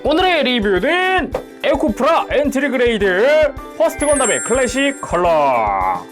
오늘의 리뷰는 에코프라 엔트리 그레이드 퍼스트 건담의 클래식 컬러.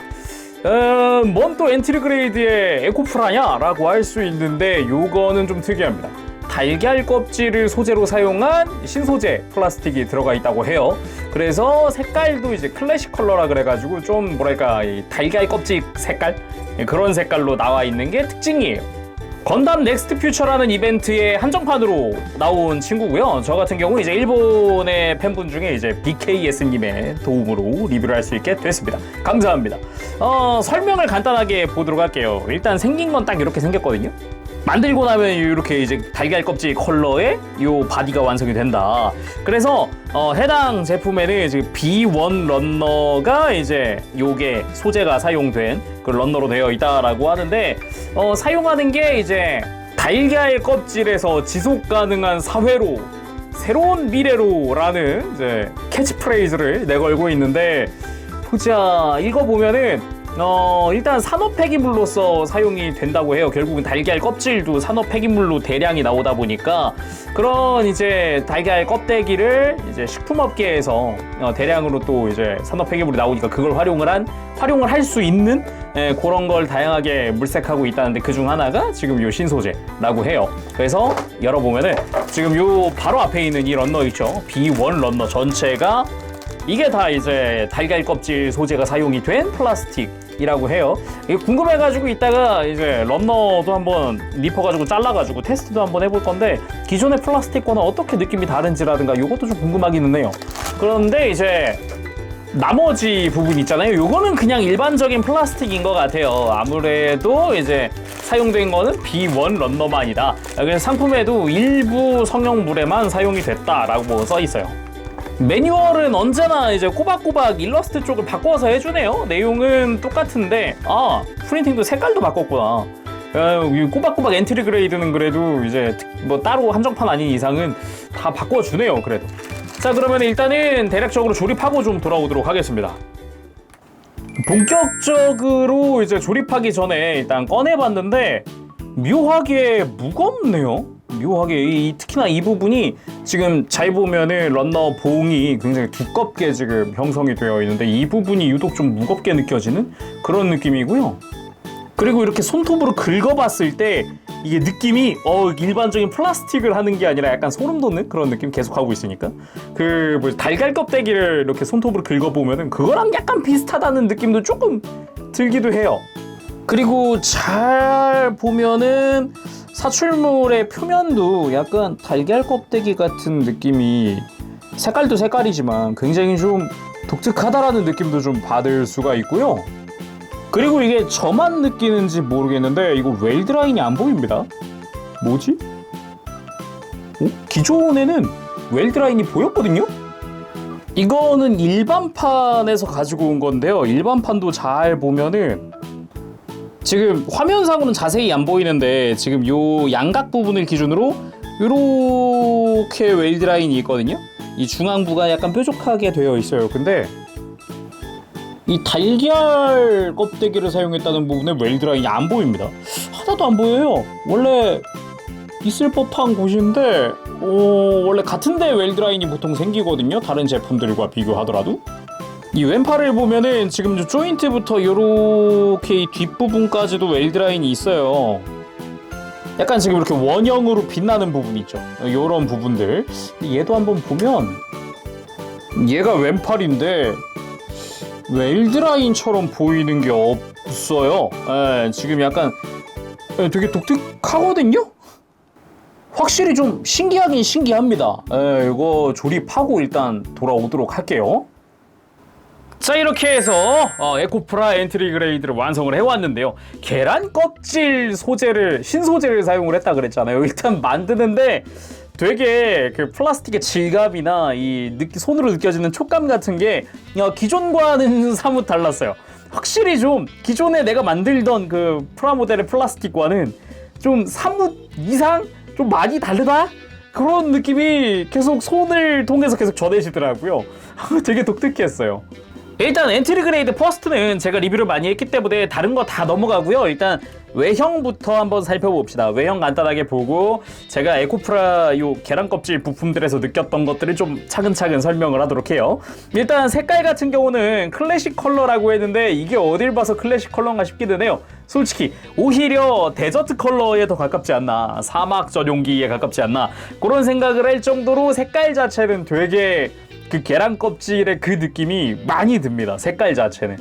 뭔 또 엔트리 그레이드의 에코프라냐 라고 할 수 있는데 요거는 좀 특이합니다. 달걀 껍질을 소재로 사용한 신소재 플라스틱이 들어가 있다고 해요. 그래서 색깔도 이제 클래식 컬러라 그래가지고 좀 뭐랄까 이 달걀 껍질 색깔? 그런 색깔로 나와 있는 게 특징이에요. 건담 넥스트 퓨처라는 이벤트의 한정판으로 나온 친구고요. 저 같은 경우 이제 일본의 팬분 중에 이제 BKS님의 도움으로 리뷰를 할 수 있게 됐습니다. 감사합니다. 설명을 간단하게 보도록 할게요. 일단 생긴 건 딱 이렇게 생겼거든요. 만들고 나면 이렇게 이제 달걀 껍질 컬러의 요 바디가 완성이 된다. 그래서 해당 제품에는 지금 B1 런너가 이제 요게 소재가 사용된 그 런너로 되어 있다라고 하는데 사용하는 게 이제 달걀 껍질에서 지속 가능한 사회로 새로운 미래로라는 이제 캐치프레이즈를 내걸고 있는데 보자 읽어보면은 일단 산업 폐기물로서 사용이 된다고 해요. 결국은 달걀 껍질도 산업 폐기물로 대량이 나오다 보니까 그런 이제 달걀 껍데기를 이제 식품업계에서 대량으로 또 이제 산업 폐기물이 나오니까 그걸 활용을 할 수 있는 그런 걸 다양하게 물색하고 있다는데 그 중 하나가 지금 요 신소재라고 해요. 그래서 열어보면은 지금 요 바로 앞에 있는 이 런너 있죠. B1 런너 전체가 이게 다 이제 달걀 껍질 소재가 사용이 된 플라스틱이라고 해요. 이게 궁금해가지고 이따가 이제 런너도 한번 립어가지고 잘라가지고 테스트도 한번 해볼 건데 기존의 플라스틱과는 어떻게 느낌이 다른지라든가 이것도 좀 궁금하기는 해요. 그런데 이제 나머지 부분 있잖아요. 요거는 그냥 일반적인 플라스틱인 것 같아요. 아무래도 이제 사용된 거는 B1 런너만이다. 그래서 상품에도 일부 성형물에만 사용이 됐다라고 써 있어요. 매뉴얼은 언제나 이제 꼬박꼬박 일러스트 쪽을 바꿔서 해주네요. 내용은 똑같은데 프린팅도 색깔도 바꿨구나. 꼬박꼬박 엔트리 그레이드는 그래도 이제 뭐 따로 한정판 아닌 이상은 다 바꿔주네요. 그래도 자 그러면 일단은 대략적으로 조립하고 좀 돌아오도록 하겠습니다. 본격적으로 이제 조립하기 전에 일단 꺼내봤는데 묘하게 무겁네요. 묘하게 특히나 이 부분이 지금 잘 보면은 런너 봉이 굉장히 두껍게 지금 형성이 되어 있는데 이 부분이 유독 좀 무겁게 느껴지는 그런 느낌이고요. 그리고 이렇게 손톱으로 긁어봤을 때 이게 느낌이 일반적인 플라스틱을 하는 게 아니라 약간 소름 돋는 그런 느낌 계속 하고 있으니까 그 달걀 껍데기를 이렇게 손톱으로 긁어보면은 그거랑 약간 비슷하다는 느낌도 조금 들기도 해요. 그리고 잘 보면은 사출물의 표면도 약간 달걀 껍데기 같은 느낌이 색깔도 색깔이지만 굉장히 좀 독특하다라는 느낌도 좀 받을 수가 있고요. 그리고 이게 저만 느끼는지 모르겠는데 이거 웰드 라인이 안 보입니다. 뭐지? 기존에는 웰드 라인이 보였거든요? 이거는 일반판에서 가지고 온 건데요. 일반판도 잘 보면은 지금 화면상으로는 자세히 안 보이는데 지금 요 양각 부분을 기준으로 요렇게 웰드 라인이 있거든요. 이 중앙부가 약간 뾰족하게 되어 있어요. 근데 이 달걀 껍데기를 사용했다는 부분에 웰드 라인이 안 보입니다. 하나도 안 보여요. 원래 있을 법한 곳인데 원래 같은데 웰드 라인이 보통 생기거든요. 다른 제품들과 비교하더라도. 이 왼팔을 보면은 지금 조인트부터 요렇게 이 뒷부분까지도 웰드 라인이 있어요. 약간 지금 이렇게 원형으로 빛나는 부분 있죠. 요런 부분들. 얘도 한번 보면 얘가 왼팔인데 웰드 라인처럼 보이는 게 없어요. 지금 약간 되게 독특하거든요? 확실히 좀 신기하긴 신기합니다. 이거 조립하고 일단 돌아오도록 할게요. 자 이렇게 해서 에코프라 엔트리 그레이드를 완성을 해왔는데요. 계란 껍질 소재를 신소재를 사용을 했다 그랬잖아요. 일단 만드는데 되게 그 플라스틱의 질감이나 이 손으로 느껴지는 촉감 같은 게 기존과는 사뭇 달랐어요. 확실히 좀 기존에 내가 만들던 그 프라모델의 플라스틱과는 좀 사뭇 이상 좀 많이 다르다? 그런 느낌이 계속 손을 통해서 계속 전해지더라고요. 되게 독특했어요. 일단 엔트리 그레이드 퍼스트는 제가 리뷰를 많이 했기 때문에 다른 거 다 넘어가고요. 일단 외형부터 한번 살펴봅시다. 외형 간단하게 보고 제가 에코프라 요 계란 껍질 부품들에서 느꼈던 것들을 좀 차근차근 설명을 하도록 해요. 일단 색깔 같은 경우는 클래식 컬러라고 했는데 이게 어딜 봐서 클래식 컬러인가 싶기는 해요. 솔직히 오히려 데저트 컬러에 더 가깝지 않나, 사막 전용기에 가깝지 않나, 그런 생각을 할 정도로 색깔 자체는 되게 그 계란 껍질의 그 느낌이 많이 듭니다. 색깔 자체는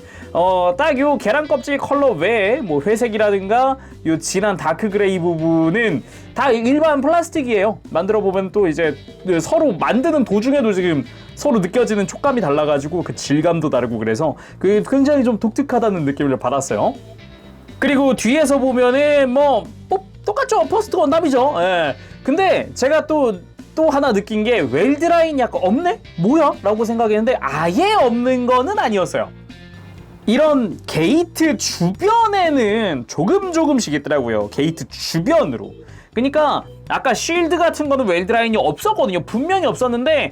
딱 요 계란 껍질 컬러 외에 뭐 회색이라든가 요 진한 다크 그레이 부분은 다 일반 플라스틱이에요. 만들어 보면 또 이제 서로 만드는 도중에도 지금 서로 느껴지는 촉감이 달라가지고 그 질감도 다르고, 그래서 그 굉장히 좀 독특하다는 느낌을 받았어요. 그리고 뒤에서 보면은 뭐 똑같죠. 퍼스트 건담이죠. 예. 근데 제가 또 하나 느낀 게 웰드라인이 약간 없네? 뭐야? 라고 생각했는데 아예 없는 거는 아니었어요. 이런 게이트 주변에는 조금씩 있더라고요. 게이트 주변으로. 그러니까 아까 쉴드 같은 거는 웰드라인이 없었거든요. 분명히 없었는데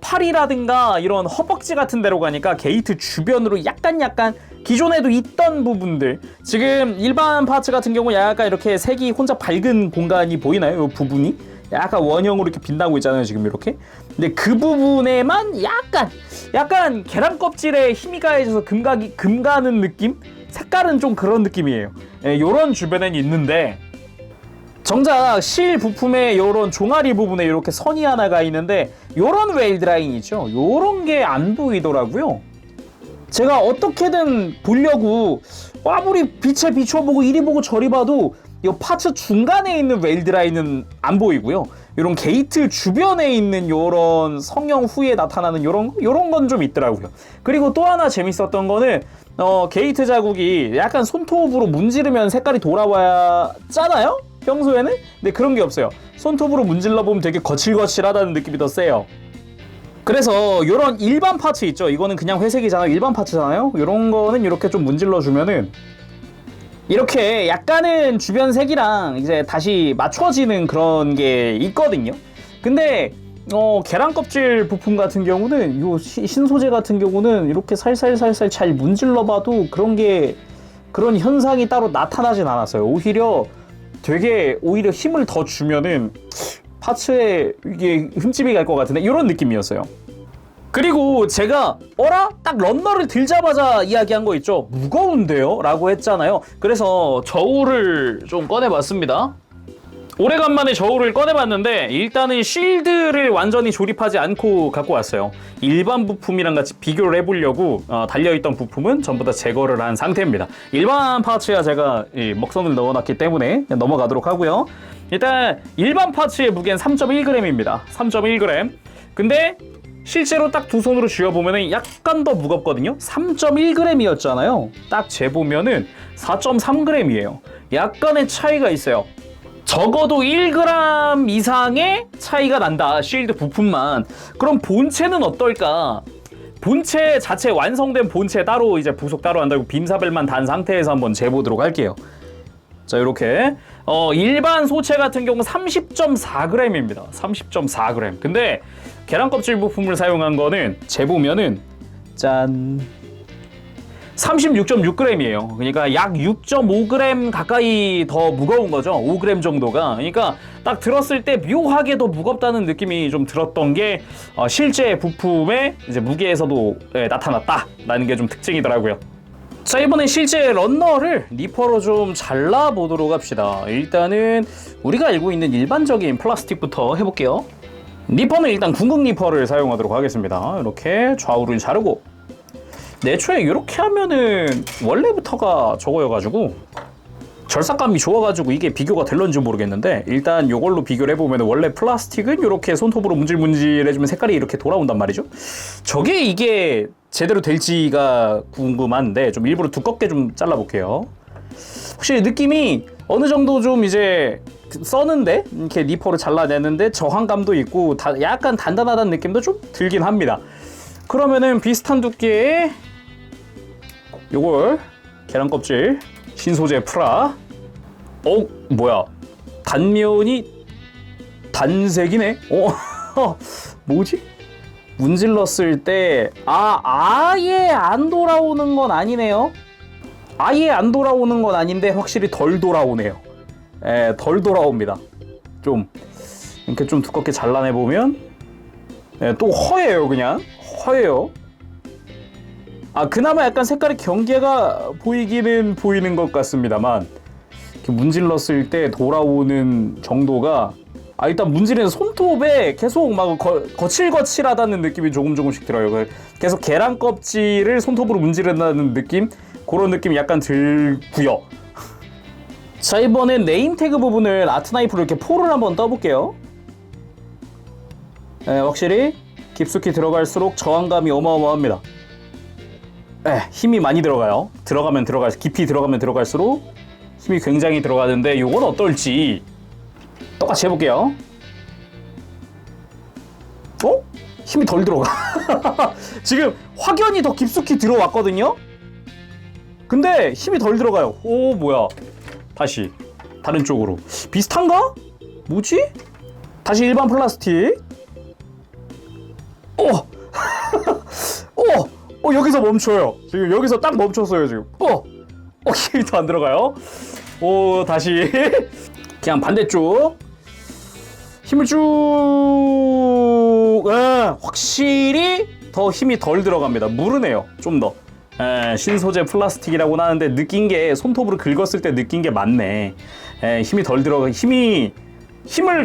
팔이라든가 이런 허벅지 같은 데로 가니까 게이트 주변으로 약간 기존에도 있던 부분들, 지금 일반 파츠 같은 경우 약간 이렇게 색이 혼자 밝은 공간이 보이나요? 이 부분이 약간 원형으로 이렇게 빛나고 있잖아요, 지금 이렇게. 근데 그 부분에만 약간 계란 껍질에 힘이 가해져서 금 가는 느낌? 색깔은 좀 그런 느낌이에요. 예, 요런 주변엔 있는데 정작 실 부품의 요런 종아리 부분에 이렇게 선이 하나가 있는데 요런 웨일드 라인이죠. 요런 게 안 보이더라고요. 제가 어떻게든 보려고 아무리 빛에 비춰보고 이리 보고 저리 봐도 이 파츠 중간에 있는 웨일드 라인은 안 보이고요. 이런 게이트 주변에 있는 요런 성형 후에 나타나는 요런 건 좀 있더라고요. 그리고 또 하나 재밌었던 거는 게이트 자국이 약간 손톱으로 문지르면 색깔이 돌아와야잖아요? 평소에는? 근데 그런 게 없어요. 손톱으로 문질러 보면 되게 거칠거칠하다는 느낌이 더 세요. 그래서 요런 일반 파츠 있죠. 이거는 그냥 회색이잖아요. 일반 파츠잖아요. 요런 거는 이렇게 좀 문질러 주면은 이렇게 약간은 주변 색이랑 이제 다시 맞춰지는 그런 게 있거든요. 근데 계란 껍질 부품 같은 경우는 요 신소재 같은 경우는 이렇게 살살살살 잘 문질러 봐도 그런 현상이 따로 나타나진 않았어요. 오히려 힘을 더 주면은 파츠에 이게 흠집이 갈 것 같은데 이런 느낌이었어요. 그리고 제가 딱 런너를 들자마자 이야기한 거 있죠. 무거운데요? 라고 했잖아요. 그래서 저울을 좀 꺼내봤습니다. 오래간만에 저울을 꺼내봤는데 일단은 쉴드를 완전히 조립하지 않고 갖고 왔어요. 일반 부품이랑 같이 비교를 해보려고 달려있던 부품은 전부 다 제거를 한 상태입니다. 일반 파츠야 제가 먹선을 넣어놨기 때문에 넘어가도록 하고요. 일단 일반 파츠의 무게는 3.1g입니다. 3.1g. 근데 실제로 딱 두 손으로 쥐어보면 약간 더 무겁거든요. 3.1g이었잖아요. 딱 재보면은 4.3g이에요. 약간의 차이가 있어요. 적어도 1g 이상의 차이가 난다. 쉴드 부품만. 그럼 본체는 어떨까? 본체 자체 완성된 본체 따로 이제 부속 따로 한다고 빔사벨만 단 상태에서 한번 재보도록 할게요. 자, 이렇게 일반 소체 같은 경우 30.4g입니다. 30.4g. 근데 계란 껍질 부품을 사용한 거는 재보면은 짠 36.6g이에요. 그러니까 약 6.5g 가까이 더 무거운 거죠. 5g 정도가. 그러니까 딱 들었을 때 묘하게 더 무겁다는 느낌이 좀 들었던 게 실제 부품의 이제 무게에서도 나타났다라는 게 좀 특징이더라고요. 자, 이번엔 실제 런너를 니퍼로 좀 잘라보도록 합시다. 일단은 우리가 알고 있는 일반적인 플라스틱부터 해볼게요. 니퍼는 일단 궁극 니퍼를 사용하도록 하겠습니다. 이렇게 좌우를 자르고, 애초에 이렇게 하면은 원래부터가 저거여가지고 절삭감이 좋아가지고 이게 비교가 될런지 모르겠는데, 일단 이걸로 비교를 해보면 원래 플라스틱은 이렇게 손톱으로 문질문질해주면 색깔이 이렇게 돌아온단 말이죠. 이게 제대로 될지가 궁금한데 좀 일부러 두껍게 좀 잘라볼게요. 확실히 느낌이 어느 정도 좀 이제 써는데 이렇게 니퍼를 잘라내는데 저항감도 있고 약간 단단하다는 느낌도 좀 들긴 합니다. 그러면은 비슷한 두께의 요걸 계란 껍질 신소재 프라. 뭐야, 단면이 단색이네. 뭐지? 문질렀을 때 아예 안 돌아오는 건 아니네요. 아예 안 돌아오는 건 아닌데 확실히 덜 돌아오네요. 덜 돌아옵니다. 좀 이렇게 좀 두껍게 잘라내보면 또 허예요. 그냥 허예요. 그나마 약간 색깔의 경계가 보이기는 보이는 것 같습니다만 이렇게 문질렀을 때 돌아오는 정도가 일단 문지르는 손톱에 계속 막 거칠거칠하다는 느낌이 조금씩 들어요. 계속 계란 껍질을 손톱으로 문지른다는 느낌? 그런 느낌이 약간 들고요. 자, 이번엔 네임 태그 부분을 아트 나이프로 이렇게 포를 한번 떠볼게요. 확실히 깊숙이 들어갈수록 저항감이 어마어마합니다. 힘이 많이 들어가요. 깊이 들어가면 들어갈수록 힘이 굉장히 들어가는데 이건 어떨지 똑같이 해볼게요. 힘이 덜 들어가. 지금 확연히 더 깊숙이 들어왔거든요. 근데 힘이 덜 들어가요. 뭐야. 다시 다른 쪽으로. 비슷한가? 뭐지? 다시 일반 플라스틱. 여기서 멈춰요. 지금 여기서 딱 멈췄어요. 지금. 힘이 더 안 들어가요. 다시. 그냥 반대쪽. 힘을 쭉. 확실히 더 힘이 덜 들어갑니다. 무르네요. 좀 더. 신소재 플라스틱이라고 하는데 느낀 게 손톱으로 긁었을 때 느낀 게 맞네. 힘이 덜 들어가. 힘을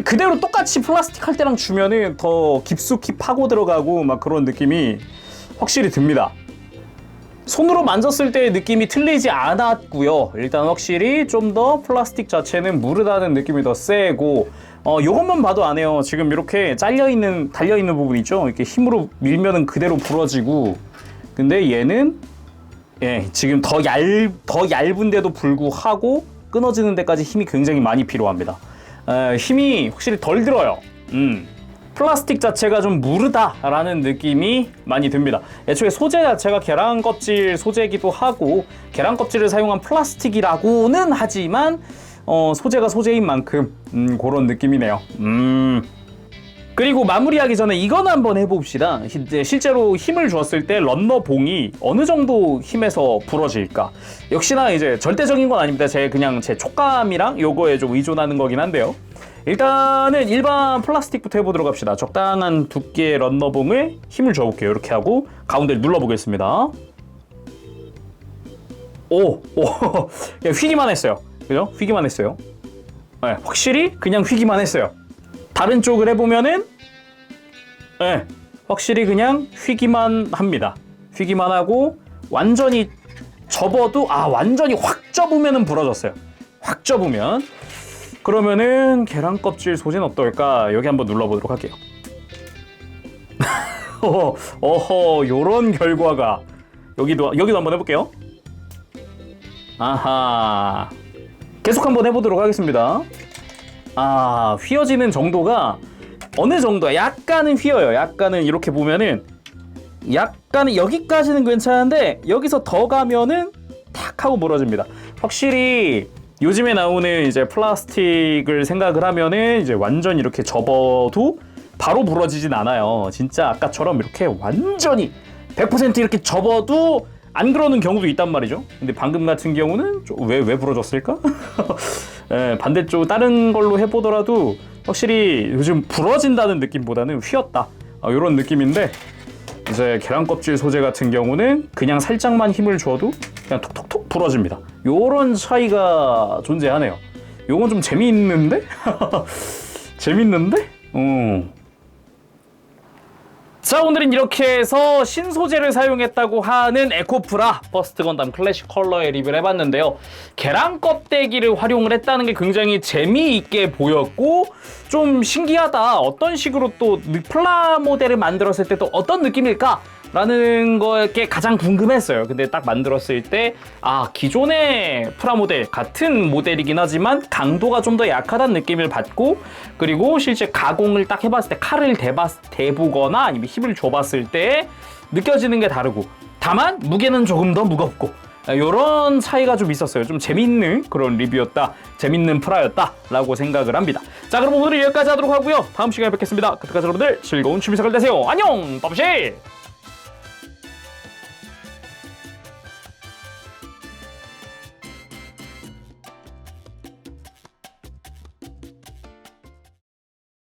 그대로 똑같이 플라스틱 할 때랑 주면은 더 깊숙이 파고 들어가고 막 그런 느낌이 확실히 듭니다. 손으로 만졌을 때의 느낌이 틀리지 않았고요. 일단 확실히 좀 더 플라스틱 자체는 무르다는 느낌이 더 세고 요것만 봐도 아네요. 지금 이렇게 달려있는 부분 있죠? 이렇게 힘으로 밀면은 그대로 부러지고 근데 얘는 지금 더 얇은데도 불구하고 끊어지는 데까지 힘이 굉장히 많이 필요합니다. 힘이 확실히 덜 들어요. 플라스틱 자체가 좀 무르다라는 느낌이 많이 듭니다. 애초에 소재 자체가 계란 껍질 소재이기도 하고 계란 껍질을 사용한 플라스틱이라고는 하지만 소재가 소재인 만큼 그런 느낌이네요. 그리고 마무리하기 전에 이건 한번 해봅시다. 실제로 힘을 줬을 때 런너봉이 어느 정도 힘에서 부러질까? 역시나 이제 절대적인 건 아닙니다. 그냥 제 촉감이랑 요거에 좀 의존하는 거긴 한데요. 일단은 일반 플라스틱부터 해보도록 합시다. 적당한 두께의 런너봉을 힘을 줘볼게요. 이렇게 하고 가운데를 눌러보겠습니다. 그냥 휘기만 했어요. 그죠? 휘기만 했어요. 확실히 그냥 휘기만 했어요. 다른 쪽을 해보면은 확실히 그냥 휘기만 합니다. 휘기만 하고 완전히 접어도 완전히 확 접으면은 부러졌어요. 확 접으면 그러면은 계란 껍질 소재는 어떨까? 여기 한번 눌러보도록 할게요. 요런 결과가 여기도 한번 해볼게요. 아하. 계속 한번 해보도록 하겠습니다. 휘어지는 정도가 어느 정도야? 약간은 휘어요. 약간은 이렇게 보면은 약간은 여기까지는 괜찮은데 여기서 더 가면은 탁 하고 부러집니다. 확실히 요즘에 나오는 이제 플라스틱을 생각을 하면은 이제 완전 이렇게 접어도 바로 부러지진 않아요. 진짜 아까처럼 이렇게 완전히 100% 이렇게 접어도 안 그러는 경우도 있단 말이죠. 근데 방금 같은 경우는 왜 부러졌을까? 반대쪽 다른 걸로 해보더라도 확실히 요즘 부러진다는 느낌보다는 휘었다 이런 느낌인데 이제 계란 껍질 소재 같은 경우는 그냥 살짝만 힘을 줘도 그냥 톡톡톡 부러집니다. 요런 차이가 존재하네요. 요건 좀 재미있는데? 재밌는데? 자, 오늘은 이렇게 해서 신소재를 사용했다고 하는 에코프라 퍼스트 건담 클래식 컬러의 리뷰를 해봤는데요. 계란 껍데기를 활용을 했다는 게 굉장히 재미있게 보였고 좀 신기하다. 어떤 식으로 또 플라 모델을 만들었을 때 또 어떤 느낌일까? 라는 거에 가장 궁금했어요. 근데 딱 만들었을 때 기존의 프라모델 같은 모델이긴 하지만 강도가 좀 더 약하다는 느낌을 받고 그리고 실제 가공을 딱 해봤을 때 칼을 대보거나 아니면 힘을 줘봤을 때 느껴지는 게 다르고 다만 무게는 조금 더 무겁고 이런 차이가 좀 있었어요. 좀 재밌는 그런 리뷰였다. 재밌는 프라였다 라고 생각을 합니다. 자, 그럼 오늘은 여기까지 하도록 하고요. 다음 시간에 뵙겠습니다. 그때까지 여러분들 즐거운 취미 생활 되세요. 안녕! 빠브시!